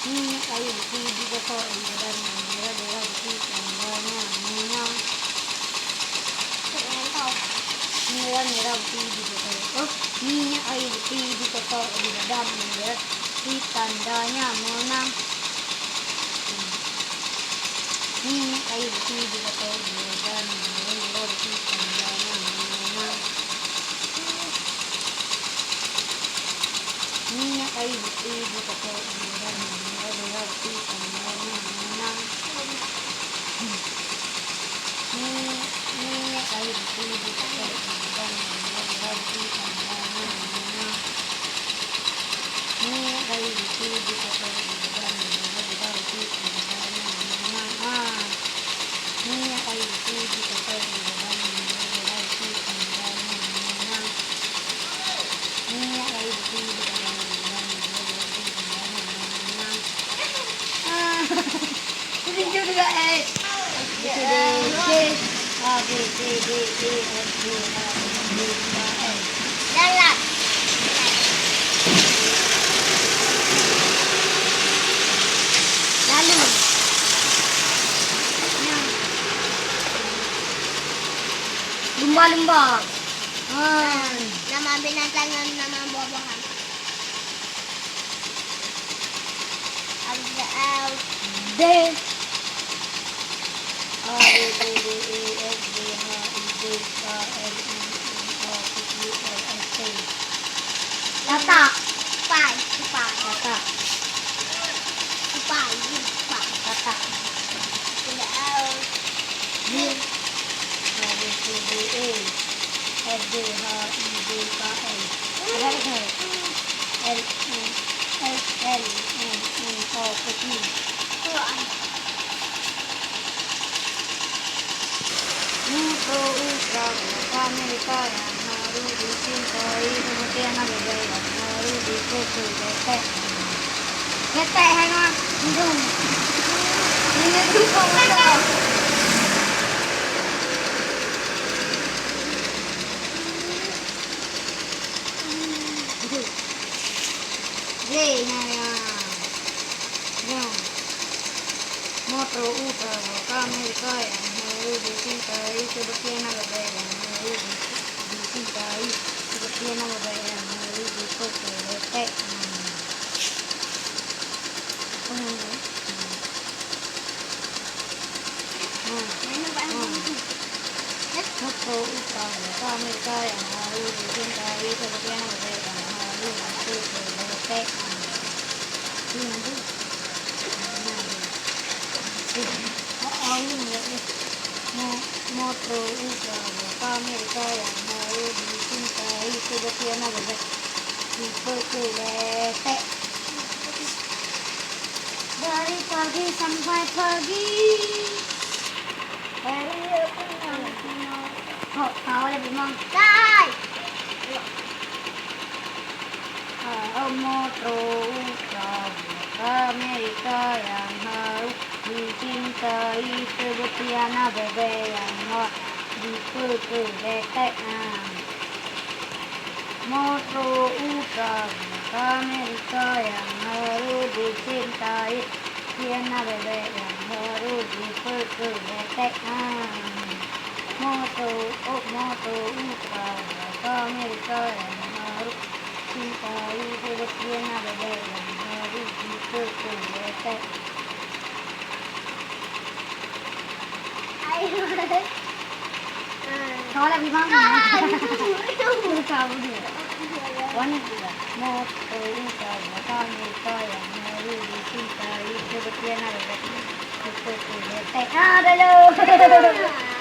minyak kayu juga kok dan daerah di tandanya minyak merah putih juga kok minyak kayu juga kok di dalam di tandanya menang minyak kayu juga kok dan daerah di tandanya menang minyak kayu juga kok dan daerah di tandanya menang minyak kayu juga kok dan daerah di tandanya menang minyak kayu juga kok dan daerah di tandanya menang minyak kayu juga kok dan daerah di tandanya menang minyak kayu juga kok dan daerah di tandanya menang ini juga B, A, B, C, D, E, F, G, H, I, J, K, L. Lalat. Lalu. Lumba-lumba. Nama binatang dan nama buah-buahan. Ada D. A, B, C, D, E, F, G, H, I, J, K, L, M, N, O, P, Q, R, S, T. Lata. tupai, tupai, Lata. tupai, tupai. Lata. Ada D. A, B, C, D, E, F, G, H, I, J, K, L. Ada itu. L, M, S, L, M, N, O, P, Q. Metro Ultra Amerika yang baru dicintai kemudian ada yang baru dipukul getek hangat hidung ini tuh kok G nya ya Metro Ultra Amerika yang baru dicintai kemudian ada yang baru dicintai kemudian ada yang baru dipukul getek Metro Ultra Amerika yang baru dicintai kemudian ada yang baru dipukul getek Metro Ultra Amerika yang baru dicintai kemudian ada dipukul getek dari pagi sampai pagi tahu lebih mang Dai. Metro Ultra Amerika yang harus dicintai sebutiana bebe yang mau dipukul getek Metro Ultra Amerika yang harus dicintai sebutiana bebe yang harus dipukul getek Metro Ultra Amerika yang harus cintai sebutiana bebe yang harus dipukul getek Tahu lebih mang tahu dia wanita Metro Ultra Amerika yang harus dicintai sebutiana bebe dipukul getek dulu